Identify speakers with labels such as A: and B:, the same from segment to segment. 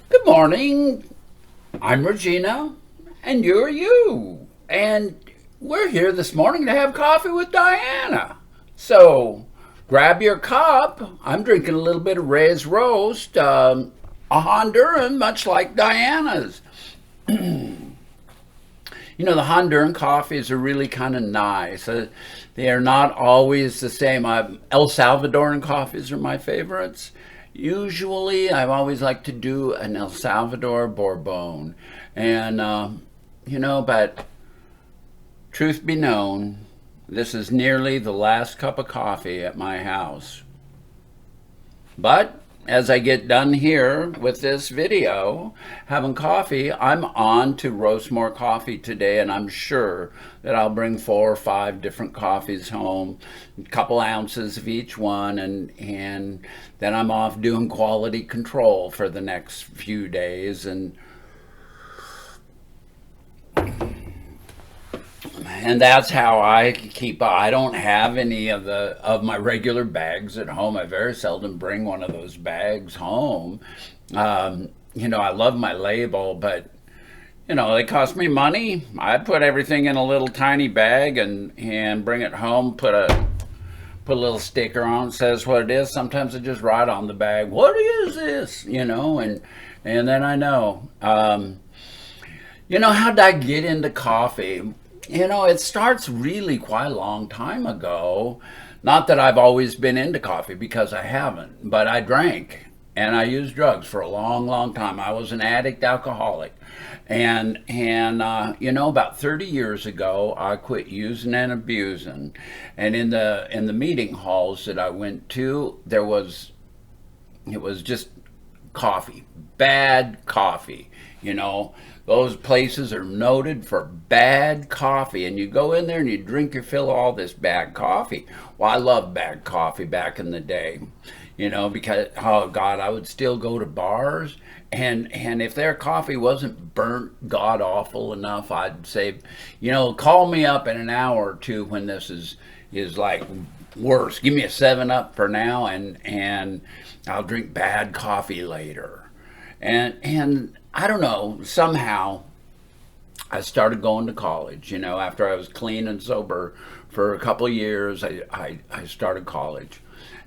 A: Good morning. I'm Regina, and you're you. And we're here this morning to have coffee with Diana. So grab your cup. I'm drinking a little bit of Ray's Roast, a Honduran, much like Diana's. The Honduran coffees are really kind of nice. They are not always the same. El Salvadoran coffees are my favorites. Usually, I've always liked to do an El Salvador Bourbon. And, but truth be known, this is nearly the last cup of coffee at my house. But as I get done here with this video, having coffee, I'm on to roast more coffee today, and I'm sure that I'll bring 4 or 5 different coffees home, a couple ounces of each one, and then I'm off doing quality control for the next few days. And that's how I keep. I don't have any of my regular bags at home. I very seldom bring one of those bags home. I love my label, but they cost me money. I put everything in a little tiny bag and bring it home. Put a little sticker on it, says what it is. Sometimes I just write on the bag, "What is this?" And then I know. How did I get into coffee? It starts really quite a long time ago. Not that I've always been into coffee, because I haven't, but I drank and I used drugs for a long, long time. I was an addict alcoholic. About 30 years ago, I quit using and abusing. And in the meeting halls that I went to, it was just coffee, bad coffee. You know, those places are noted for bad coffee, and you go in there and you drink your fill of all this bad coffee. Well, I loved bad coffee back in the day, because oh God, I would still go to bars, and if their coffee wasn't burnt god awful enough, I'd say, call me up in an hour or two when this is like worse. Give me a 7 Up for now, and I'll drink bad coffee later. And I don't know, somehow I started going to college. After I was clean and sober for a couple of years, I started college.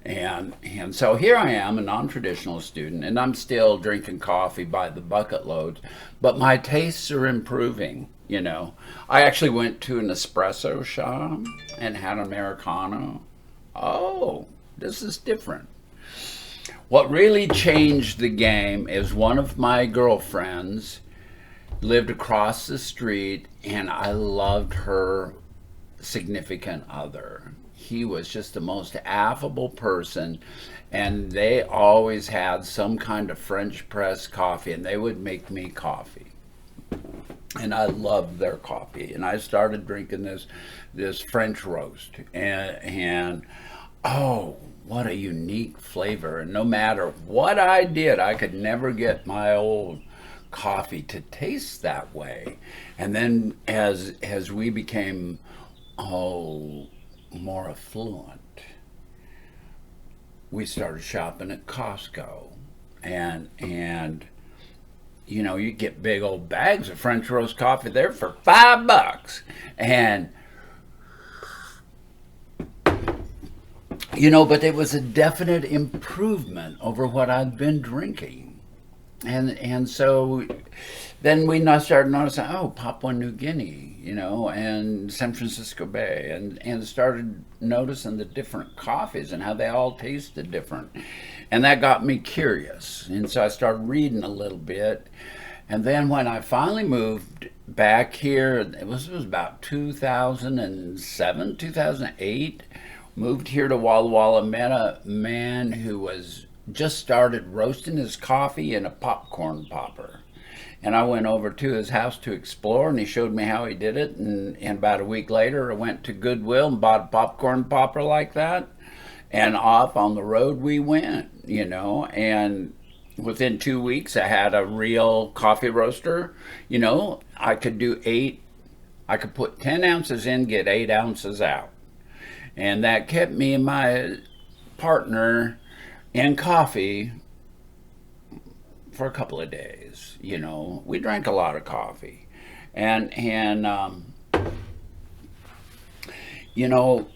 A: And so here I am, a non-traditional student, and I'm still drinking coffee by the bucket loads, but my tastes are improving. I actually went to an espresso shop and had an Americano. Oh, this is different. What really changed the game is one of my girlfriends lived across the street, and I loved her significant other. He was just the most affable person, and they always had some kind of French press coffee, and they would make me coffee. And I loved their coffee, and I started drinking this French roast, and oh, what a unique flavor. And no matter what I did, I could never get my old coffee to taste that way. And then as we became more affluent, we started shopping at Costco. And you get big old bags of French roast coffee there for $5. And but it was a definite improvement over what I'd been drinking. And so then we started noticing, oh, Papua New Guinea, and San Francisco Bay, and started noticing the different coffees and how they all tasted different. And that got me curious. And so I started reading a little bit. And then when I finally moved back here, it was about 2007, 2008, moved here to Walla Walla, met a man who was just started roasting his coffee in a popcorn popper. And I went over to his house to explore, and he showed me how he did it. And about a week later, I went to Goodwill and bought a popcorn popper like that. And off on the road we went. And within 2 weeks, I had a real coffee roaster. I could do I could put 10 ounces in, get 8 ounces out. And that kept me and my partner in coffee for a couple of days. You know, we drank a lot of coffee, and you know,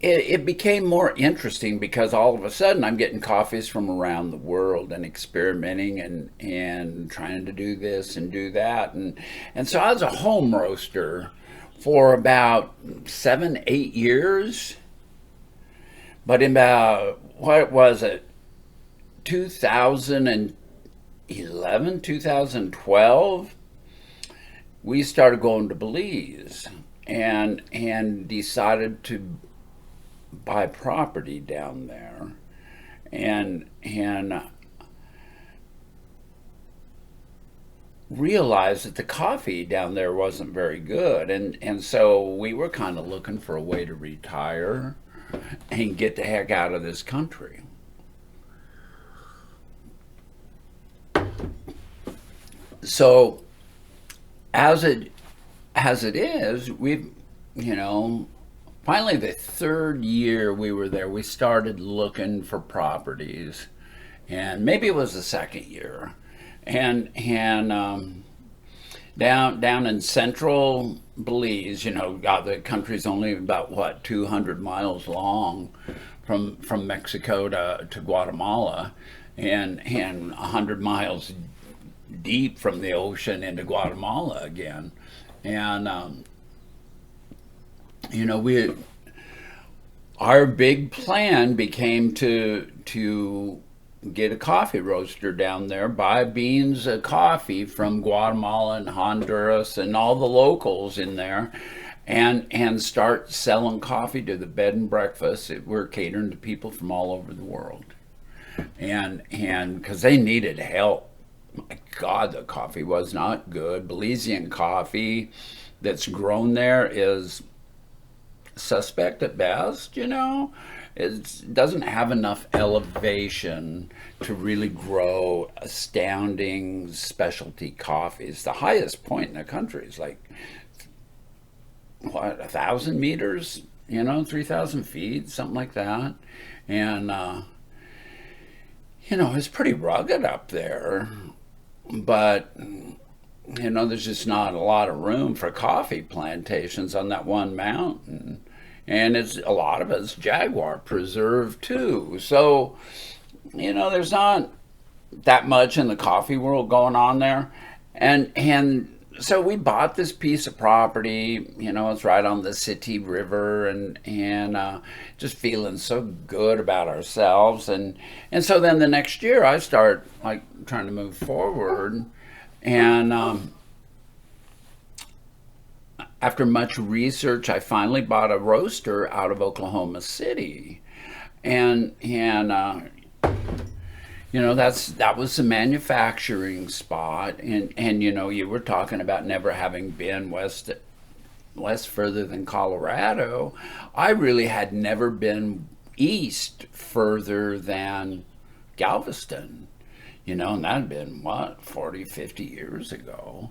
A: it became more interesting because all of a sudden I'm getting coffees from around the world and experimenting and trying to do this and do that, and so I was a home roaster for about 7, 8 years. But in about, what was it, 2011, 2012, we started going to Belize and decided to buy property down there, and realized that the coffee down there wasn't very good, and so we were kind of looking for a way to retire and get the heck out of this country. So as it is, we've, you know, finally the third year we were there, we started looking for properties, and maybe it was the second year, and down in central Belize, you know, God, the country's only about what 200 miles long from Mexico to Guatemala, and 100 miles deep from the ocean into Guatemala again, and you know, we our big plan became to get a coffee roaster down there, buy beans of coffee from Guatemala and Honduras and all the locals in there, and start selling coffee to the bed and breakfast. We're catering to people from all over the world, and because they needed help. My God, the coffee was not good. Belizean coffee that's grown there is suspect at best, you know. It doesn't have enough elevation to really grow astounding specialty coffees. The highest point in the country is like, what, 1,000 meters, you know, 3,000 feet, something like that. And, you know, it's pretty rugged up there, but you know, there's just not a lot of room for coffee plantations on that one mountain. And it's a lot of it's jaguar preserve too. So, you know, there's not that much in the coffee world going on there. And so we bought this piece of property, you know, it's right on the City River, and just feeling so good about ourselves. And so then the next year I start like trying to move forward, and after much research, I finally bought a roaster out of Oklahoma City, and you know, that was the manufacturing spot, and you know, you were talking about never having been west further than Colorado. I really had never been east further than Galveston, you know, and that had been what, 40, 50 years ago.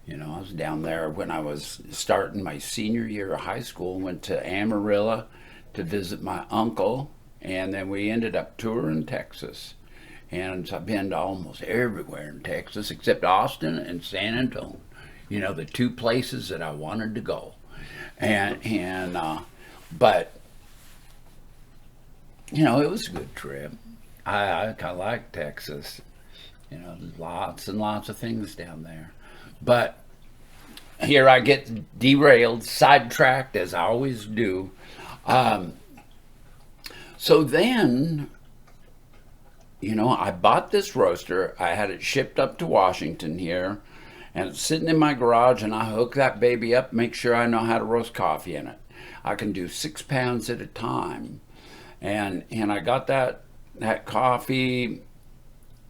A: You know, I was down there when I was starting my senior year of high school, went to Amarillo to visit my uncle, and then we ended up touring Texas. And so I've been to almost everywhere in Texas except Austin and San Antonio. You know, the two places that I wanted to go. But you know, it was a good trip. I kind of like Texas. You know, there's lots and lots of things down there. But here I get derailed, sidetracked, as I always do. So then, you know, I bought this roaster. I had it shipped up to Washington here, and it's sitting in my garage, and I hook that baby up, make sure I know how to roast coffee in it. I can do 6 pounds at a time. And I got that coffee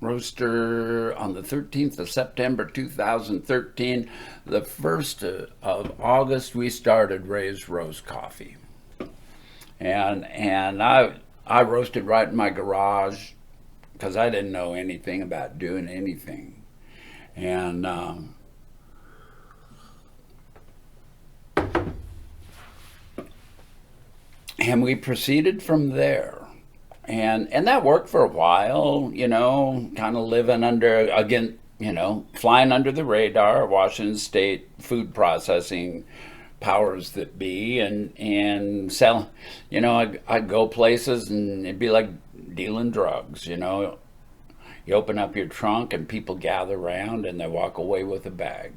A: roaster on the 13th of September 2013. The 1st of August we started Ray's Roast Coffee, and I roasted right in my garage because I didn't know anything about doing anything, and we proceeded from there. and that worked for a while, kind of living under, again, flying under the radar, Washington State food processing powers that be, and sell, I'd go places and it'd be like dealing drugs, you open up your trunk and people gather around and they walk away with a bag.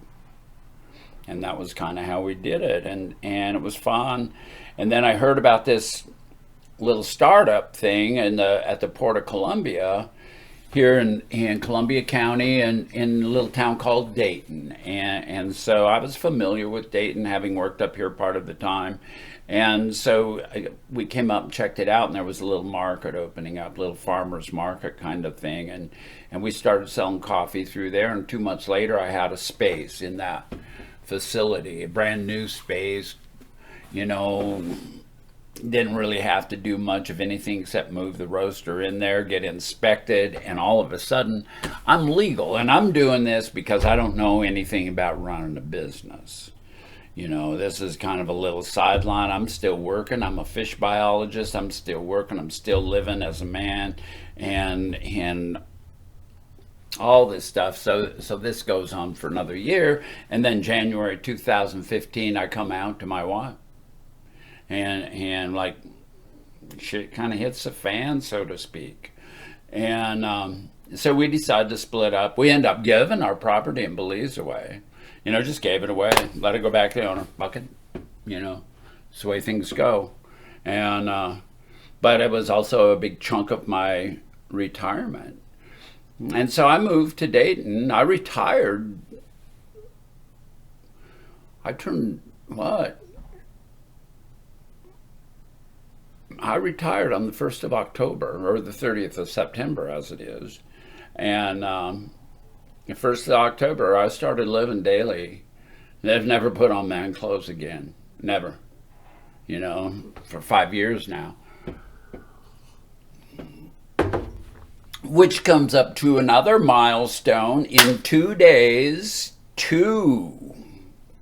A: And that was kind of how we did it, and it was fun. And then I heard about this little startup thing at the Port of Columbia here in Columbia County, and in a little town called Dayton. And so I was familiar with Dayton, having worked up here part of the time. And so we came up and checked it out, and there was a little market opening up, little farmer's market kind of thing. And we started selling coffee through there, and 2 months later I had a space in that facility, a brand new space, didn't really have to do much of anything except move the roaster in there, get inspected, and all of a sudden I'm legal, and I'm doing this because I don't know anything about running a business. This is kind of a little sideline. I'm still working. I'm a fish biologist. I'm still working. I'm still living as a man, and all this stuff. So this goes on for another year, and then January 2015, I come out to my wife, and like shit kind of hits the fan, so to speak, and so we decided to split up. We end up giving our property in Belize away, just gave it away, let it go back to the owner. Bucket, it's the way things go, and but it was also a big chunk of my retirement. And so I moved to Dayton. I retired. I turned what? I retired on the 1st of October, or the 30th of September, as it is. And the 1st of October, I started living daily. I've never put on man clothes again. Never. For 5 years now. Which comes up to another milestone in 2 days.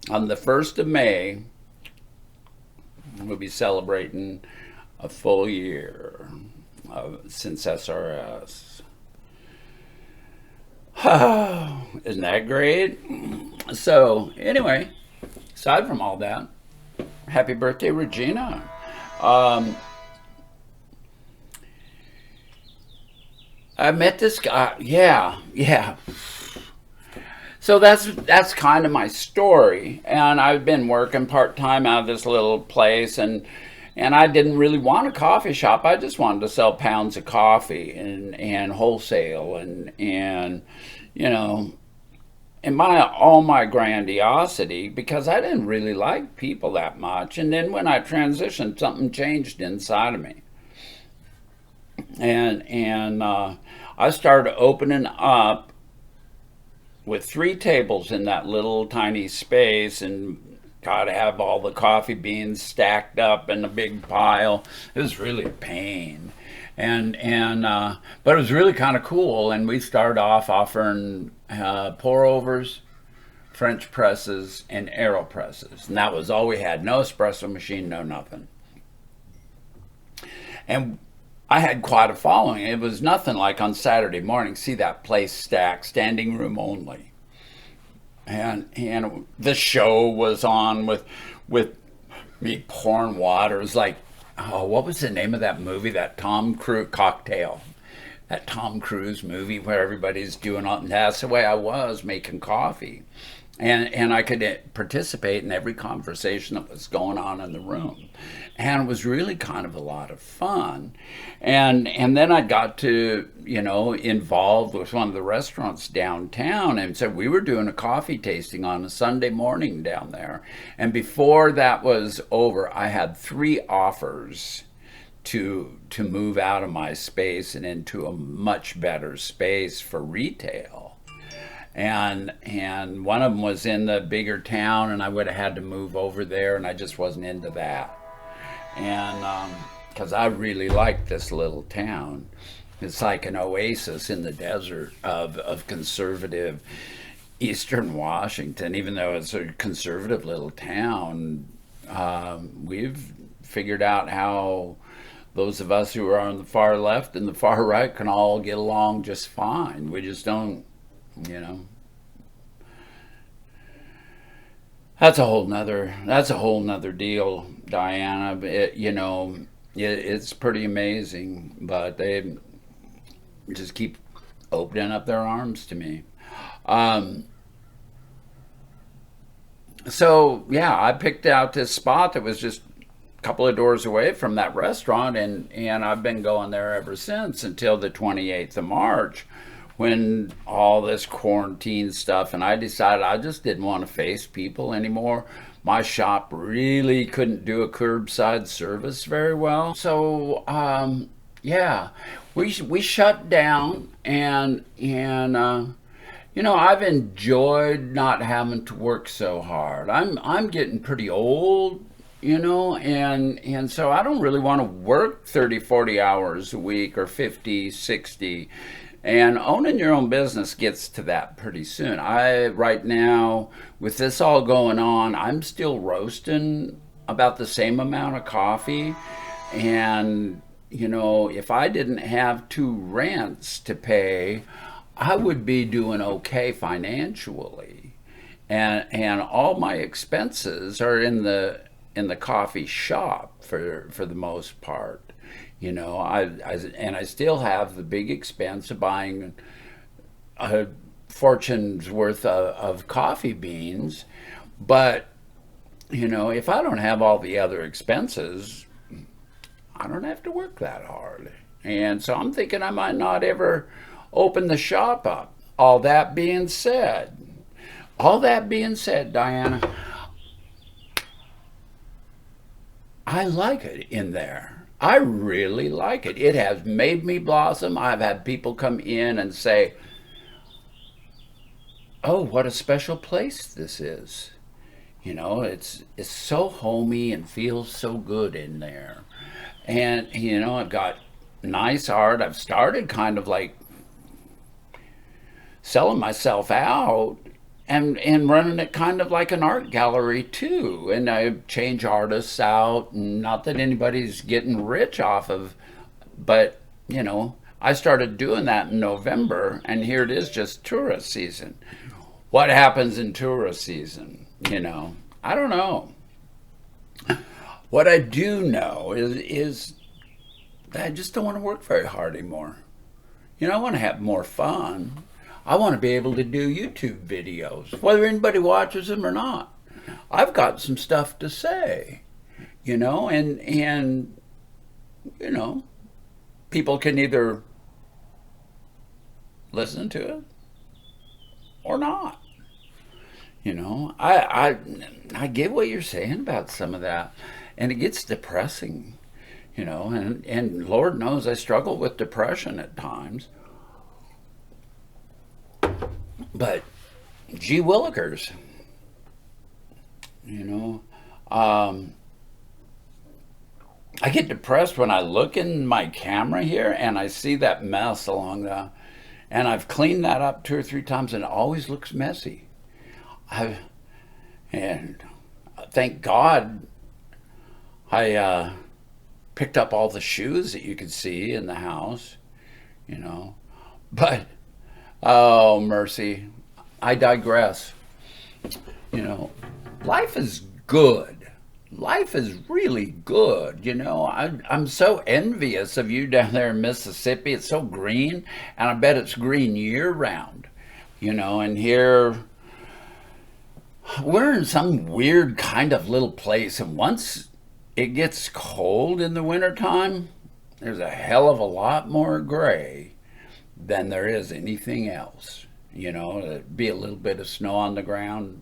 A: On the 1st of May, we'll be celebrating a full year since SRS. Isn't that great? So anyway, aside from all that, happy birthday, Regina. I met this guy. Yeah. So that's kind of my story, and I've been working part-time out of this little place, and I didn't really want a coffee shop. I just wanted to sell pounds of coffee and wholesale, and in all my grandiosity, because I didn't really like people that much. And then when I transitioned, something changed inside of me, and I started opening up with 3 tables in that little tiny space, and got to have all the coffee beans stacked up in a big pile. It was really a pain, and but it was really kind of cool. And we started off offering pour overs, French presses, and AeroPresses, and that was all we had. No espresso machine, no nothing. And I had quite a following. It was nothing like on Saturday morning, see that place stacked, standing room only. And the show was on with me pouring water. It was like, oh, what was the name of that movie? That Tom Cruise Cocktail. That Tom Cruise movie where everybody's doing all. That's the way I was making coffee. And I could participate in every conversation that was going on in the room. And it was really kind of a lot of fun. And then I got to, involved with one of the restaurants downtown. And so we were doing a coffee tasting on a Sunday morning down there. And before that was over, I had 3 offers to move out of my space and into a much better space for retail. And one of them was in the bigger town, and I would have had to move over there, and I just wasn't into that. And because I really liked this little town. It's like an oasis in the desert of conservative Eastern Washington. Even though it's a conservative little town, we've figured out how those of us who are on the far left and the far right can all get along just fine. We just don't, you know. That's a whole nother deal, Diana. It's pretty amazing, but they just keep opening up their arms to me. Um, so yeah, I picked out this spot that was just a couple of doors away from that restaurant, and I've been going there ever since until the 28th of March, when all this quarantine stuff, and I decided I just didn't want to face people anymore. My shop really couldn't do a curbside service very well, so yeah, we shut down, and I've enjoyed not having to work so hard. I'm getting pretty old, and so I don't really want to work 30, 40 hours a week or 50, 60. And owning your own business gets to that pretty soon. Right now, with this all going on, I'm still roasting about the same amount of coffee. And, if I didn't have two rents to pay, I would be doing okay financially. And all my expenses are in the coffee shop for the most part. I still have the big expense of buying a fortune's worth of coffee beans, but if I don't have all the other expenses, I don't have to work that hard. And so I'm thinking I might not ever open the shop up. All that being said, Diana, I like it in there. I really like it. It has made me blossom. I've had people come in and say, "Oh, what a special place this is." It's so homey and feels so good in there. And I've got nice art. I've started kind of like selling myself out and running it kind of like an art gallery too. And I change artists out, and not that anybody's getting rich off of, but I started doing that in November, and here it is, just tourist season. What happens in tourist season? I don't know. What I do know is that I just don't want to work very hard anymore. I want to have more fun. I want to be able to do YouTube videos, whether anybody watches them or not. I've got some stuff to say, and you know, people can either listen to it or not. I get what you're saying about some of that, and it gets depressing. And Lord knows I struggle with depression at times. But gee willikers, you know, um, I get depressed when I look in my camera here and I see that mess and I've cleaned that up 2 or 3 times and it always looks messy. I and thank God I picked up all the shoes that you could see in the house, you know, but oh mercy, I digress. You know, life is good. Life is really good. I'm so envious of you down there in Mississippi. It's so green, and I bet it's green year round. And here we're in some weird kind of little place, and once it gets cold in the wintertime, there's a hell of a lot more gray than there is anything else. There'd be a little bit of snow on the ground,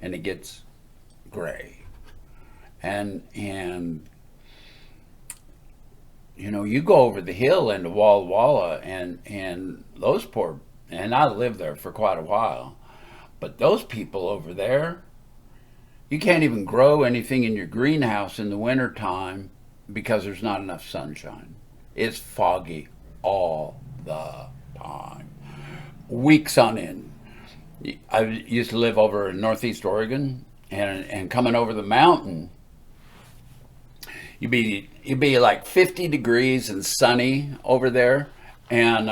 A: and it gets gray. And you go over the hill into Walla Walla, and those poor, and I lived there for quite a while, but those people over there, you can't even grow anything in your greenhouse in the wintertime because there's not enough sunshine. It's foggy all the time, weeks on end. I used to live over in Northeast Oregon, and coming over the mountain, You'd be like 50 degrees and sunny over there, and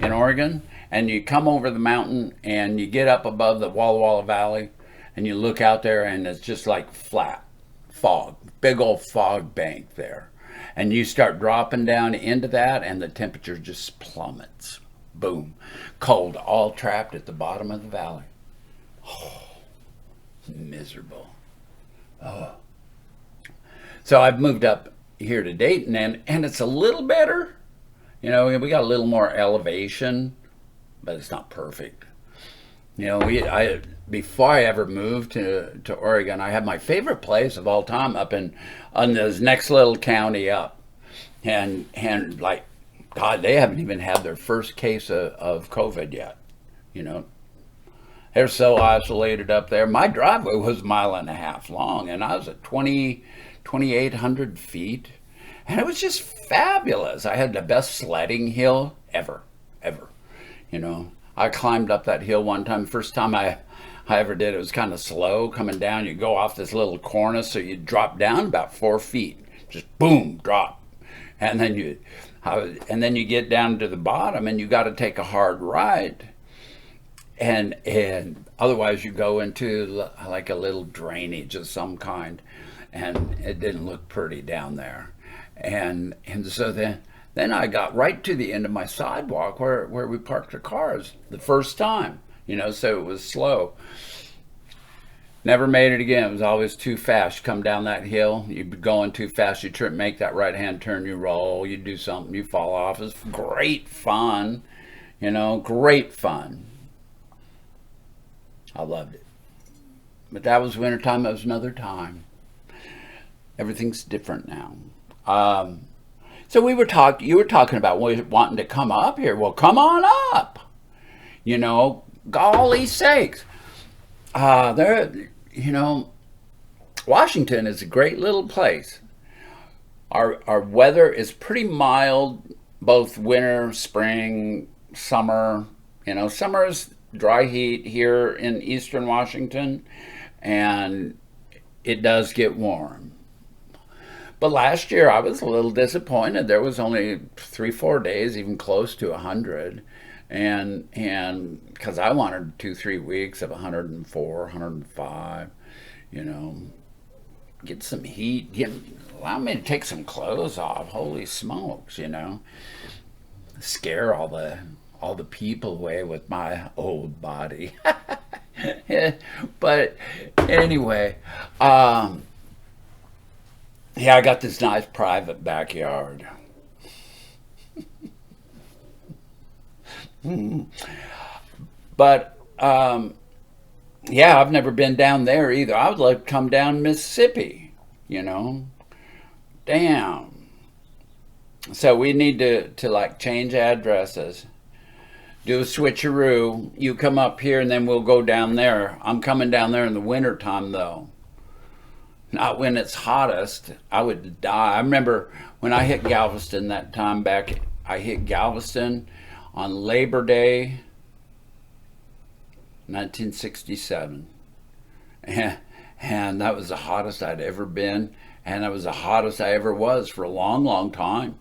A: in Oregon, and you come over the mountain and you get up above the Walla Walla Valley, and you look out there and it's just like flat fog, big old fog bank there, and you start dropping down into that, and the temperature just plummets. Boom, cold, all trapped at the bottom of the valley. Miserable. So I've moved up here to Dayton, and it's a little better. You know, we got a little more elevation, but it's not perfect. You know, I before I ever moved to Oregon, I had my favorite place of all time up on this next little county up, and like, God, they haven't even had their first case of COVID yet. You know, they're so isolated up there. My driveway was a mile and a half long, and I was at 2,800 feet, and it was just fabulous. I had the best sledding hill ever. You know, I climbed up that hill one time. First time I ever did, it was kind of slow coming down. You go off this little cornice, so you drop down about 4 feet, just boom, drop, and then you get down to the bottom, and you got to take a hard right, and otherwise you go into like a little drainage of some kind, and it didn't look pretty down there, and so then I got right to the end of my sidewalk where we parked our cars the first time, you know, so it was slow. Never made it again. It was always too fast. You come down that hill, you'd be going too fast, you make that right hand turn, you roll, you do something, you fall off. It's great fun, you know, great fun. I loved it. But that was wintertime, that was another time. Everything's different now. So you were talking about wanting to come up here. Well, come on up. You know, golly sakes. You know, Washington is a great little place. Our weather is pretty mild, both winter, spring, summer. You know, summer is dry heat here in eastern Washington, and it does get warm. But last year I was a little disappointed. There was only 3-4 days, even close to 100, and because I wanted 2-3 weeks of 104, 105, you know, get some heat, allow me to take some clothes off. Holy smokes, you know, scare all the people away with my old body. But anyway, yeah, I got this nice private backyard. But yeah, I've never been down there either. I would like to come down Mississippi, you know. Damn. So we need to like change addresses. Do a switcheroo. You come up here and then we'll go down there. I'm coming down there in the winter time though. Not when it's hottest. I would die. I remember when I hit Galveston that time back, I hit Galveston on Labor Day, 1967. And that was the hottest I'd ever been. And that was the hottest I ever was for a long, long time.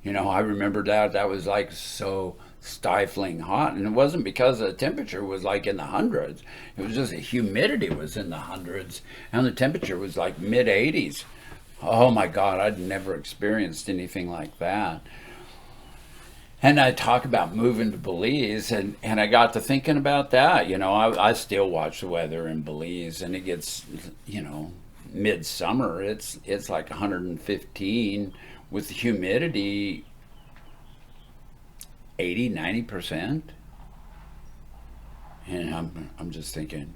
A: You know, I remember that was like so stifling hot, and it wasn't because the temperature was like in the hundreds. It was just the humidity was in the hundreds, and the temperature was like mid 80s. Oh my God, I'd never experienced anything like that. And I talk about moving to Belize, and I got to thinking about that. You know, I still watch the weather in Belize, and it gets, you know, midsummer, it's like 115 with the humidity 80-90%. And I'm just thinking,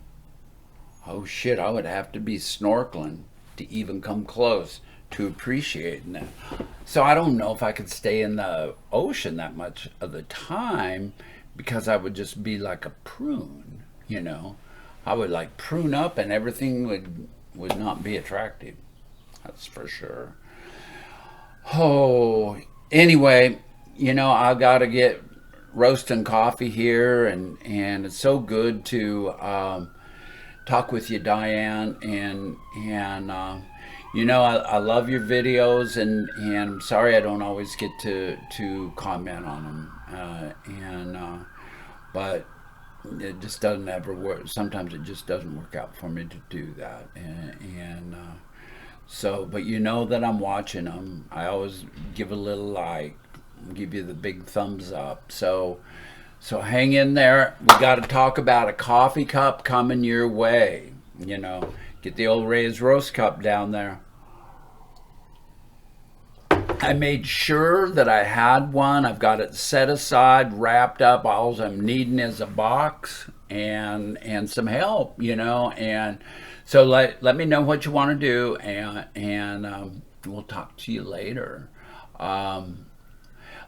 A: oh shit, I would have to be snorkeling to even come close to appreciating that. So I don't know if I could stay in the ocean that much of the time, because I would just be like a prune, you know. I would like prune up and everything would not be attractive. That's for sure. Oh, anyway, you know, I gotta get roasting coffee here, and it's so good to talk with you, Diane, and You know, I love your videos, and I'm sorry I don't always get to comment on them. But it just doesn't ever work. Sometimes it just doesn't work out for me to do that. So, but you know that I'm watching them. I always give a little like, give you the big thumbs up. So hang in there. We got to talk about a coffee cup coming your way. You know, get the old Ray's Roast Cup down there. I made sure that I had one. I've got it set aside, wrapped up. All I'm needing is a box and some help, you know. And so let me know what you want to do, and we'll talk to you later. I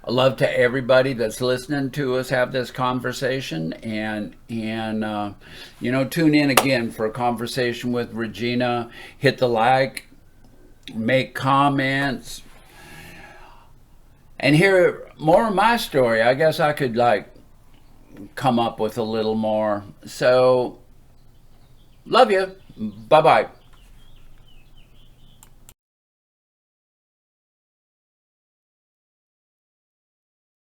A: love to everybody that's listening to us have this conversation, and you know, tune in again for a conversation with Regina. Hit the like, make comments, and hear more of my story. I guess I could like come up with a little more. So love you. Bye bye.